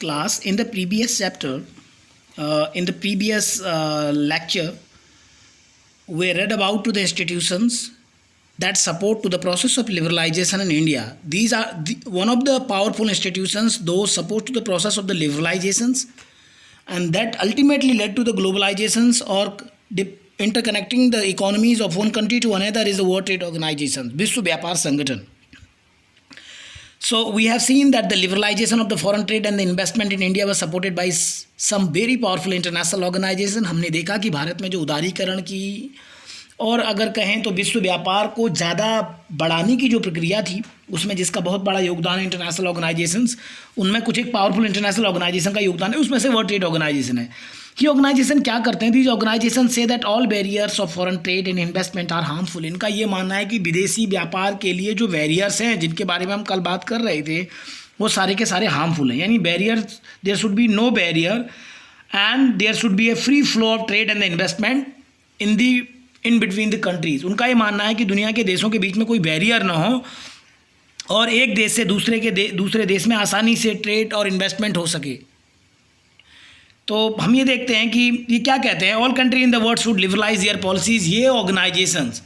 Class, in the previous chapter, in the previous lecture, we read about to the institutions that support to the process of liberalization in India. These are one of the powerful institutions, those support to the process of the liberalizations, and that ultimately led to the globalizations or interconnecting the economies of one country to another is the World Trade Organization, Vishwa Vyapar Sangathan. So we have seen that the liberalization of the foreign trade and the investment in India was supported by some very powerful international organization. हमने देखा कि भारत में जो उदारीकरण की और अगर कहें तो विश्व व्यापार को ज़्यादा बढ़ाने की जो प्रक्रिया थी उसमें जिसका बहुत बड़ा योगदान है इंटरनेशनल ऑर्गेनाइजेशंस, उनमें कुछ एक पावरफुल इंटरनेशनल ऑर्गेनाइजेशन का योगदान है, उसमें से वर्ल्ड ट्रेड ऑर्गेनाइजेशन है। ये ऑर्गेनाइजेशन क्या करते हैं? दीज ऑर्गेनाइजेशन से that all barriers of foreign trade and investment are harmful. इनका ये मानना है कि विदेशी व्यापार के लिए जो बैरियर्स हैं जिनके बारे में हम कल बात कर रहे थे वो सारे के सारे हार्मफुल हैं। यानी barriers, there should be no barrier and there should be a free flow of trade and the investment in between the countries. उनका ये मानना है कि दुनिया के देशों के बीच में कोई बैरियर ना हो और एक देश से दूसरे देश में आसानी से ट्रेड और इन्वेस्टमेंट हो सके। तो हम ये देखते हैं कि ये क्या कहते हैं, all country in the world should liberalise their policies. ये ऑर्गेनाइजेशंस,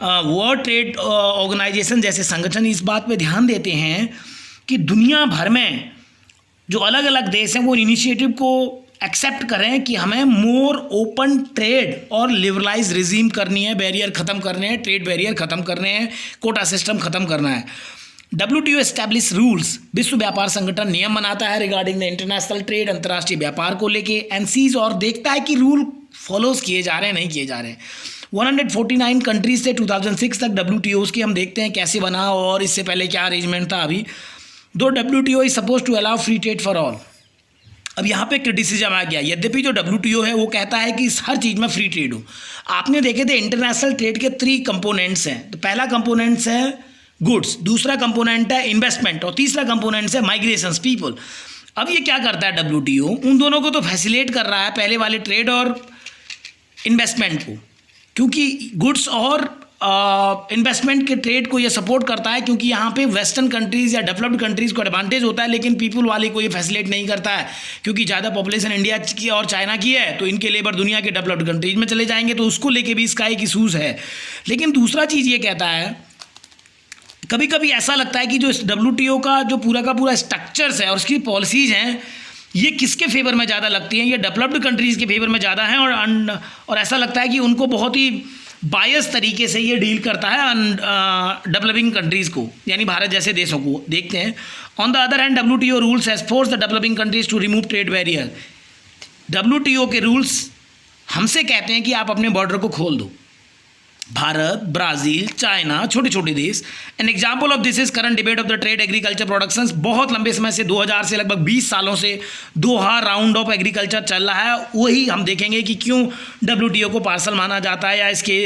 वर्ल्ड ट्रेड ऑर्गेनाइजेशन जैसे संगठन इस बात पे ध्यान देते हैं कि दुनिया भर में जो अलग अलग देश हैं वो इनिशिएटिव को एक्सेप्ट करें कि हमें मोर ओपन ट्रेड और लिबरलाइज रिजीम करनी है, बैरियर ख़त्म करने हैं, ट्रेड बैरियर ख़त्म करने हैं, कोटा सिस्टम ख़त्म करना है। WTO एस्टैब्लिश रूल्स, विश्व व्यापार संगठन नियम बनाता है रिगार्डिंग द इंटरनेशनल ट्रेड, अंतर्राष्ट्रीय व्यापार को लेके, एनसीज और देखता है कि रूल फॉलोज किए जा रहे हैं नहीं किए जा रहे हैं। 149 कंट्रीज से 2006 तक WTOs की हम देखते हैं कैसे बना और इससे पहले क्या अरेंजमेंट था। अभी दो WTO is suppose to allow free trade for all. अब यहाँ पे क्रिटिसिज्म आ गया, यद्यपि जो WTO है वो कहता है कि हर चीज़ में फ्री ट्रेड हो। आपने देखे थे इंटरनेशनल ट्रेड के 3 कंपोनेंट्स हैं। तो पहला कंपोनेंट्स है गुड्स, दूसरा कंपोनेंट है इन्वेस्टमेंट और तीसरा कंपोनेंट है माइग्रेशंस, पीपल। अब ये क्या करता है WTO? उन दोनों को तो फैसिलिटेट कर रहा है, पहले वाले ट्रेड और इन्वेस्टमेंट को, क्योंकि गुड्स और इन्वेस्टमेंट के ट्रेड को ये सपोर्ट करता है क्योंकि यहाँ पे वेस्टर्न कंट्रीज़ या डेवलप्ड कंट्रीज़ को एडवांटेज होता है, लेकिन पीपल वाले को ये फैसिलिटेट नहीं करता है क्योंकि ज़्यादा पॉपुलेशन इंडिया की और चाइना की है तो इनके लेबर दुनिया के डेवलप्ड कंट्रीज में चले जाएंगे, तो उसको लेके भी इसका एक इशूज़ है। लेकिन दूसरा चीज़ ये कहता है, कभी कभी ऐसा लगता है कि जो WTO का पूरा स्ट्रक्चर्स है और उसकी पॉलिसीज़ हैं ये किसके फेवर में ज़्यादा लगती हैं? ये डेवलप्ड कंट्रीज़ के फेवर में ज़्यादा हैं और ऐसा लगता है कि उनको बहुत ही बायस तरीके से ये डील करता है डेवलपिंग कंट्रीज़ को, यानी भारत जैसे देशों को। देखते हैं, on the other hand WTO rules has force the developing countries to remove trade barrier. WTO के रूल्स हमसे कहते हैं कि आप अपने बॉर्डर को खोल दो। भारत, ब्राज़ील, चाइना, छोटे छोटे देश। An example of this is current debate of the trade agriculture productions. बहुत लंबे समय से 2000 से लगभग 20 सालों से दोहा राउंड ऑफ एग्रीकल्चर चल रहा है। वही हम देखेंगे कि क्यों WTO को पार्सल माना जाता है या इसके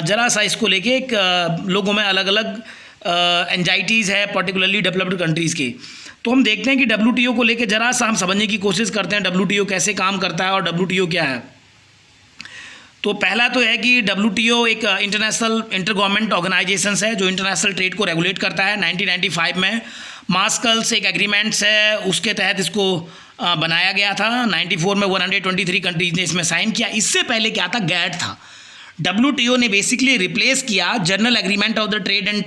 जरा सा इसको लेके लोगों में अलग अलग एंजाइटीज़ है, पर्टिकुलरली डेवलप्ड कंट्रीज़ के। तो हम देखते हैं कि WTO को लेके जरा सा हम समझने की कोशिश करते हैं WTO कैसे काम करता है और WTO क्या है। तो पहला तो है कि WTO एक इंटरनेशनल इंटर गवर्नमेंट ऑर्गेनाइजेशंस है जो इंटरनेशनल ट्रेड को रेगुलेट करता है। 1995 में मास्कल्स एक एग्रीमेंट्स है उसके तहत इसको बनाया गया था। 94 में 123 कंट्रीज ने इसमें साइन किया। इससे पहले क्या था? GATT था। WTO ने बेसिकली रिप्लेस किया general agreement of the trade and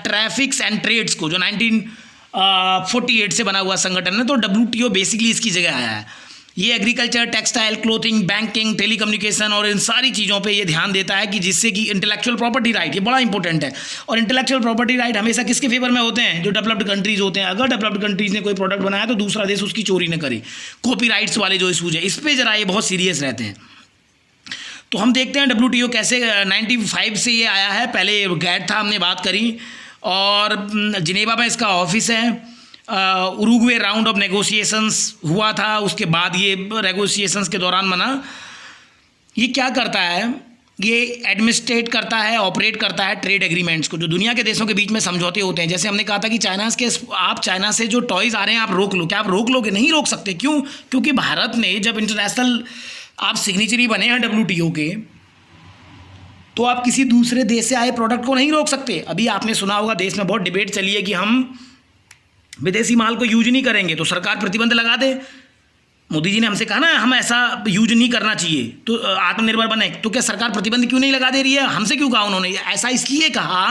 traffics and trades को, जो 1948 से बना हुआ संगठन है। तो WTO बेसिकली इसकी जगह आया है। ये agriculture, textile, clothing, banking, telecommunication और इन सारी चीज़ों पे ये ध्यान देता है कि जिससे कि इंटेलेक्चुअल प्रॉपर्टी राइट, ये बड़ा इंपॉर्टेंट है। और इंटेलेक्चुअल प्रॉपर्टी राइट हमेशा किसके फेवर में होते हैं? जो डेवलप्ड कंट्रीज़ होते हैं। अगर डेवलप्ड कंट्रीज़ ने कोई प्रोडक्ट बनाया तो दूसरा देश उसकी चोरी न करे। कॉपीराइट्स वाले जो इशूज़ है इस पर ज़रा ये बहुत सीरियस रहते हैं। तो हम देखते हैं WTO कैसे 95 से ये आया है। पहले GATT था, हमने बात करी, और जिनेवा में इसका ऑफिस है। उरुग्वे राउंड ऑफ नेगोशिएशंस हुआ था, उसके बाद ये नेगोशिएशंस के दौरान बना। ये क्या करता है? ये एडमिनिस्ट्रेट करता है, ऑपरेट करता है ट्रेड एग्रीमेंट्स को, जो दुनिया के देशों के बीच में समझौते होते हैं। जैसे हमने कहा था कि आप चाइना से जो टॉयज़ आ रहे हैं आप रोक लो। क्या आप रोक लोगे? नहीं रोक सकते। क्यों? क्योंकि भारत ने जब इंटरनेशनल आप सिग्नेचरी बने हैं WTO के, तो आप किसी दूसरे देश से आए प्रोडक्ट को नहीं रोक सकते। अभी आपने सुना होगा देश में बहुत डिबेट चली है कि हम विदेशी माल को यूज नहीं करेंगे तो सरकार प्रतिबंध लगा दे। मोदी जी ने हमसे कहा ना हम ऐसा यूज नहीं करना चाहिए, तो आत्मनिर्भर बने, तो क्या सरकार प्रतिबंध क्यों नहीं लगा दे रही है? हमसे क्यों कहा उन्होंने? ऐसा इसलिए कहा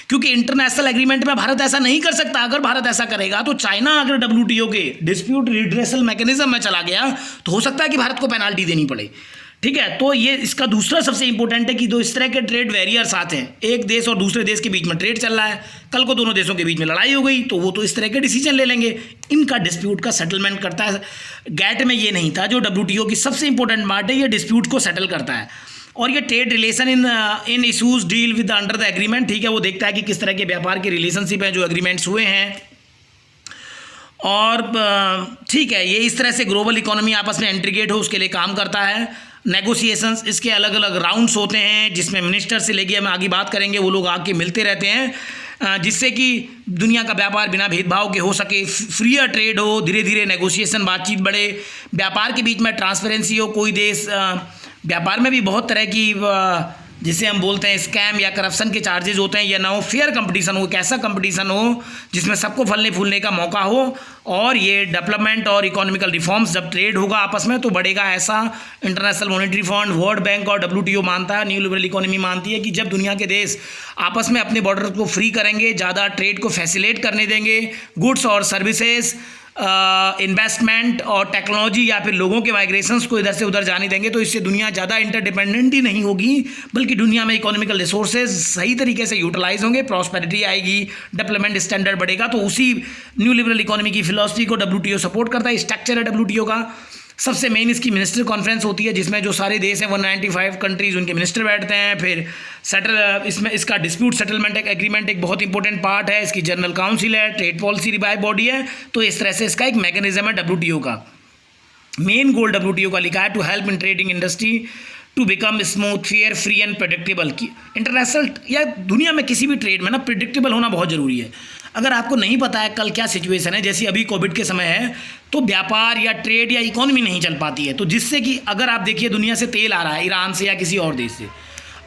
क्योंकि इंटरनेशनल एग्रीमेंट में भारत ऐसा नहीं कर सकता। अगर भारत ऐसा करेगा तो चाइना अगर WTO के डिस्प्यूट रिड्रेसल मैकेनिज्म में चला गया तो हो सकता है कि भारत को पेनाल्टी देनी पड़े। ठीक है, तो ये इसका दूसरा सबसे इंपॉर्टेंट है कि दो इस तरह के ट्रेड बैरियर्स आते हैं, एक देश और दूसरे देश के बीच में ट्रेड चल रहा है, कल को दोनों देशों के बीच में लड़ाई हो गई तो वो तो इस तरह के डिसीजन ले लेंगे, इनका डिस्प्यूट का सेटलमेंट करता है। गैट में ये नहीं था, जो WTO की सबसे इंपॉर्टेंट पार्ट है, ये डिस्प्यूट को सेटल करता है। और ये trade relation in issues deal with under the agreement, ठीक है, वो देखता है कि किस तरह के व्यापार के रिलेशनशिप हैं जो एग्रीमेंट्स हुए हैं। और ठीक है, ये इस तरह से ग्लोबल इकोनॉमी आपस में इंटीग्रेट हो उसके लिए काम करता है। नेगोशिएशंस, इसके अलग अलग राउंड्स होते हैं जिसमें मिनिस्टर से लेके हम आगे बात करेंगे, वो लोग आके मिलते रहते हैं जिससे कि दुनिया का व्यापार बिना भेदभाव के हो सके, फ्रीयर ट्रेड हो, धीरे धीरे नेगोशिएशन बातचीत बढ़े, व्यापार के बीच में ट्रांसपेरेंसी हो। कोई देश व्यापार में भी बहुत तरह की जिसे हम बोलते हैं स्कैम या करप्शन के चार्जेस होते हैं या ना हो, फेयर कंपटीशन हो, कैसा कंपटीशन हो जिसमें सबको फलने फूलने का मौका हो। और ये डेवलपमेंट और इकोनॉमिकल रिफॉर्म्स, जब ट्रेड होगा आपस में तो बढ़ेगा, ऐसा international monetary fund, world bank और WTO मानता है। न्यू लिबरल इकोनॉमी मानती है कि जब दुनिया के देश आपस में अपने बॉर्डर को फ्री करेंगे, ज़्यादा ट्रेड को फैसिलिटेट करने देंगे, गुड्स और सर्विसेज, इन्वेस्टमेंट और टेक्नोलॉजी या फिर लोगों के माइग्रेशंस को इधर से उधर जाने देंगे, तो इससे दुनिया ज़्यादा इंटरडिपेंडेंट ही नहीं होगी बल्कि दुनिया में इकोनॉमिकल रिसोर्सेज सही तरीके से यूटिलाइज होंगे, प्रॉस्पेरिटी आएगी, डेवलपमेंट स्टैंडर्ड बढ़ेगा। तो उसी न्यू लिबरल इकोनॉमी की फिलॉसफी को WTO सपोर्ट करता है। स्ट्रक्चर है WTO का, सबसे मेन इसकी मिनिस्टर कॉन्फ्रेंस होती है जिसमें जो सारे देश हैं 195 कंट्रीज उनके मिनिस्टर बैठते हैं। फिर इसमें इसका डिस्प्यूट सेटलमेंट एग्रीमेंट एक बहुत इंपॉर्टेंट पार्ट है। इसकी जनरल काउंसिल है, ट्रेड पॉलिसी रिवाइव बॉडी है। तो इस तरह से इसका एक मैकेनिज्म है WTO का। मेन गोल WTO का लिखा है to help in trading industry to become smooth, fair, free and predictable. की इंटरनेशनल या दुनिया में किसी भी ट्रेड में ना प्रेडिक्टेबल होना बहुत ज़रूरी है। अगर आपको नहीं पता है कल क्या सिचुएशन है, जैसे अभी कोविड के समय है, तो व्यापार या ट्रेड या इकोनॉमी नहीं चल पाती है। तो जिससे कि अगर आप देखिए दुनिया से तेल आ रहा है ईरान से या किसी और देश से,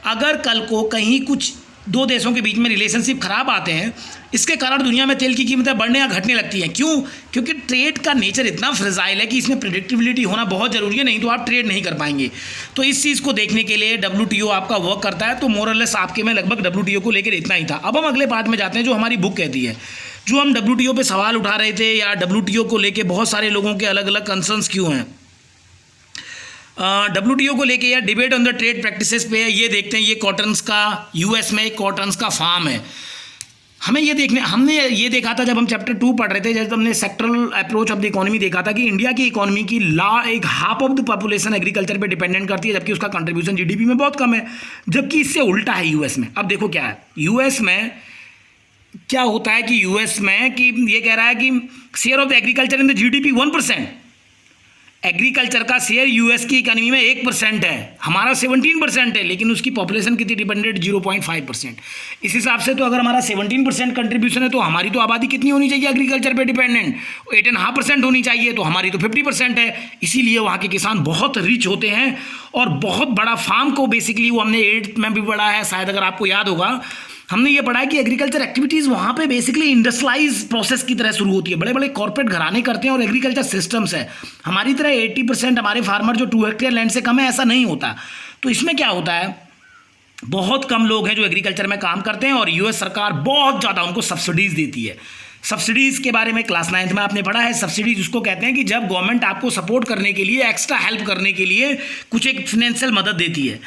अगर कल को कहीं कुछ दो देशों के बीच में रिलेशनशिप खराब आते हैं, इसके कारण दुनिया में तेल की कीमतें बढ़ने या घटने लगती हैं। क्यों? क्योंकि ट्रेड का नेचर इतना फ्रेजाइल है कि इसमें प्रेडिक्टेबिलिटी होना बहुत ज़रूरी है, नहीं तो आप ट्रेड नहीं कर पाएंगे। तो इस चीज़ को देखने के लिए WTO आपका वर्क करता है। तो मोरलेस आपके में लगभग WTO को लेकर इतना ही था। अब हम अगले पार्ट में जाते हैं जो हमारी बुक कहती है। जो हम WTO पे सवाल उठा रहे थे या WTO को लेके बहुत सारे लोगों के अलग अलग कंसर्न्स क्यों हैं, WTO को लेके या debate on the trade practices पे है। ये देखते हैं, ये कॉटन्स का US में एक कॉटन्स का फार्म है। हमने ये देखा था जब हम चैप्टर 2 पढ़ रहे थे, जब हमने sectoral approach of the economy देखा था कि इंडिया की इकोनॉमी की एक half of the population agriculture पे डिपेंडेंट करती है, जबकि उसका कंट्रीब्यूशन GDP में बहुत कम है। जबकि इससे उल्टा है US में। अब देखो क्या है US में, क्या होता है कि US में कि ये कह रहा है कि share of the agriculture in the GDP 1%। Agriculture का शेयर US की इकोनॉमी में 1% है, हमारा 17% है, लेकिन उसकी पॉपुलेशन कितनी डिपेंडेंट 0.5%। इस हिसाब से तो अगर हमारा 17% कंट्रीब्यूशन है तो हमारी तो आबादी कितनी होनी चाहिए एग्रीकल्चर पे डिपेंडेंट? 8.5% होनी चाहिए, तो हमारी तो 50% है। इसीलिए वहाँ के किसान बहुत रिच होते हैं और बहुत बड़ा फार्म को बेसिकली, वो हमने 8th में भी पढ़ा है शायद, अगर आपको याद होगा, हमने ये पढ़ा है कि एग्रीकल्चर एक्टिविटीज़ वहाँ पे बेसिकली इंडस्ट्रियलाइज प्रोसेस की तरह शुरू होती है। बड़े बड़े कॉर्पोरेट घराने करते हैं और एग्रीकल्चर सिस्टम्स है। हमारी तरह 80% हमारे फार्मर जो 2 हेक्टेयर लैंड से कम है, ऐसा नहीं होता। तो इसमें क्या होता है, बहुत कम लोग हैं जो एग्रीकल्चर में काम करते हैं और US सरकार बहुत ज़्यादा उनको सब्सिडीज़ देती है। सब्सिडीज़ के बारे में क्लास 9th में आपने पढ़ा है। सब्सिडीज़ उसको कहते हैं कि जब गवर्नमेंट आपको सपोर्ट करने के लिए, एक्स्ट्रा हेल्प करने के लिए कुछ एक फिनेंशियल मदद देती है।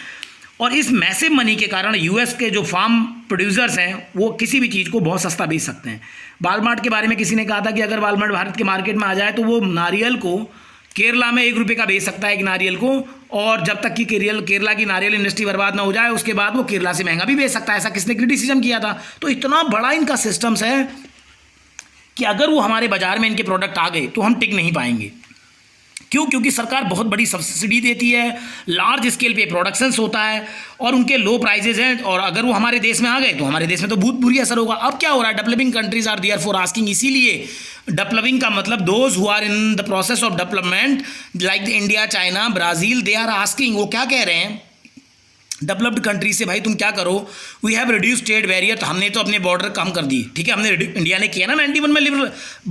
और इस मैसिव मनी के कारण US के जो फार्म प्रोड्यूसर्स हैं वो किसी भी चीज़ को बहुत सस्ता बेच सकते हैं। वालमार्ट के बारे में किसी ने कहा था कि अगर वालमार्ट भारत के मार्केट में आ जाए तो वो नारियल को केरला में 1 रुपये का बेच सकता है एक नारियल को, और जब तक कि केरला की नारियल इंडस्ट्री बर्बाद ना हो जाए उसके बाद वो केरला से महंगा भी बेच सकता है। ऐसा किसने क्रिटिसिज्म किया था? तो इतना बड़ा इनका सिस्टम्स है कि अगर वो हमारे बाजार में इनके प्रोडक्ट आ गए तो हम टिक नहीं पाएंगे। क्यों? क्योंकि सरकार बहुत बड़ी सब्सिडी देती है, लार्ज स्केल पे प्रोडक्शंस होता है और उनके लो प्राइजेज हैं, और अगर वो हमारे देश में आ गए तो हमारे देश में तो बहुत बुरी असर होगा। अब क्या हो रहा है, developing countries are there for asking, इसीलिए डेवलपिंग का मतलब those who are in the process of development like India, China, Brazil, they are asking, वो क्या कह रहे हैं, डेवलप्ड कंट्री से भाई तुम क्या करो, we have reduce trade barrier, तो हमने तो अपने बॉर्डर कम कर दिए, ठीक है, हमने इंडिया ने किया ना 91 में लिबरल,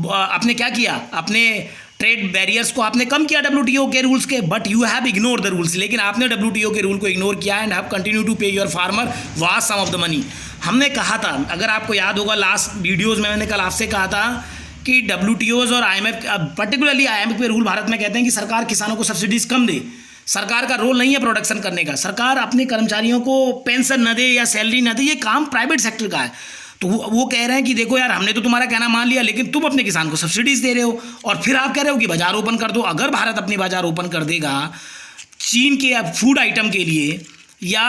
आपने क्या किया, अपने ट्रेड बैरियर्स को आपने कम किया डब्ल्यूटीओ के रूल्स के, but you have ignore the rules, लेकिन आपने डब्ल्यूटीओ के रूल को इग्नोर किया and have continue to pay your farmer vast sum of the money. हमने कहा था, अगर आपको याद होगा लास्ट वीडियोज़ में मैंने कल आपसे कहा था कि डब्ल्यूटीओज और IMF, पर्टिकुलरली IMF के रूल भारत में कहते हैं कि सरकार किसानों को सब्सिडीज कम दे, सरकार का रोल नहीं है प्रोडक्शन करने का, सरकार अपने कर्मचारियों को पेंशन न दे या सैलरी न दे, ये काम प्राइवेट सेक्टर का है। तो वो कह रहे हैं कि देखो यार, हमने तो तुम्हारा कहना मान लिया, लेकिन तुम अपने किसान को सब्सिडीज दे रहे हो और फिर आप कह रहे हो कि बाजार ओपन कर दो। अगर भारत अपनी बाजार ओपन कर देगा चीन के फूड आइटम के लिए या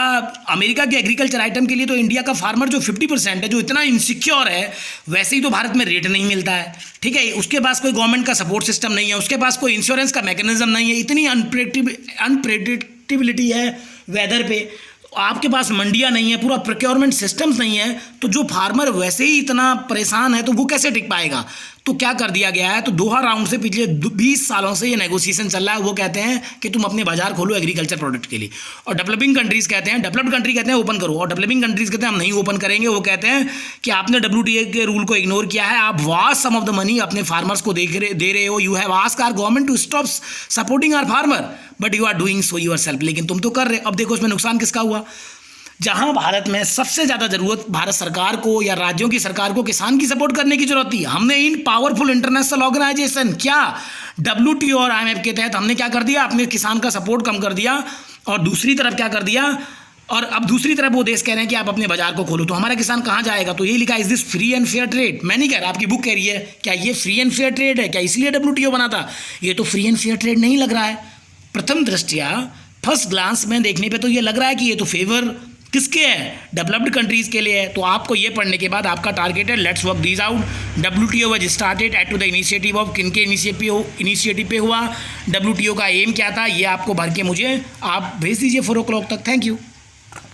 अमेरिका के एग्रीकल्चर आइटम के लिए, तो इंडिया का फार्मर जो 50% है, जो इतना इनसिक्योर है, वैसे ही तो भारत में रेट नहीं मिलता है, ठीक है, उसके पास कोई गवर्नमेंट का सपोर्ट सिस्टम नहीं है, उसके पास कोई इंश्योरेंस का मैकेनिज्म नहीं है, इतनी अनप्रेडिक्टेबिलिटी है वेदर पे, आपके पास मंडियां नहीं है, पूरा प्रोक्योरमेंट सिस्टम्स नहीं है, तो जो फार्मर वैसे ही इतना परेशान है तो वो कैसे टिक पाएगा। तो क्या कर दिया गया है, तो दोहा राउंड से पिछले 20 सालों से ये नेगोशिएशन चल रहा है। वो कहते हैं कि तुम अपने बाजार खोलो एग्रीकल्चर प्रोडक्ट के लिए, और डेवलपिंग कंट्रीज कहते हैं, डेवलप्ड कंट्री कहते हैं ओपन करो, और डेवलपिंग कंट्रीज कहते हैं हम नहीं ओपन करेंगे। वो कहते हैं कि आपने WTO के रूल को इग्नोर किया है, आप vast sum of the money अपने फार्मर्स को दे रहे हो, you have asked our government to stop supporting our farmer but you are doing so yourself, लेकिन तुम तो कर रहे। अब देखो इसमें नुकसान किसका हुआ, जहां भारत में सबसे ज़्यादा ज़रूरत भारत सरकार को या राज्यों की सरकार को किसान की सपोर्ट करने की जरूरत थी, हमने इन पावरफुल इंटरनेशनल ऑर्गेनाइजेशन क्या WTO और IMF के तहत हमने क्या कर दिया, अपने किसान का सपोर्ट कम कर दिया, और दूसरी तरफ क्या कर दिया, और अब दूसरी तरफ वो देश कह रहे हैं कि आप अपने बाजार को खोलो, तो हमारा किसान कहाँ जाएगा। तो ये लिखा है is this free and fair trade, मैं नहीं कह रहा, आपकी बुक कह रही है, क्या ये फ्री एंड फेयर ट्रेड है, क्या इसलिए WTO बना था, ये तो फ्री एंड फेयर ट्रेड नहीं लग रहा है। प्रथम दृष्टया फर्स्ट ग्लांस में देखने पे तो ये लग रहा है कि ये तो फेवर किसके है, डेवलप्ड कंट्रीज के लिए है। तो आपको ये पढ़ने के बाद आपका टारगेट है let's work these out, WTO was started at to the initiative of, किनके इनिशिएटिव पे हुआ, WTO का एम क्या था, ये आपको भर के मुझे आप भेज दीजिए 4 o'clock तक। Thank you.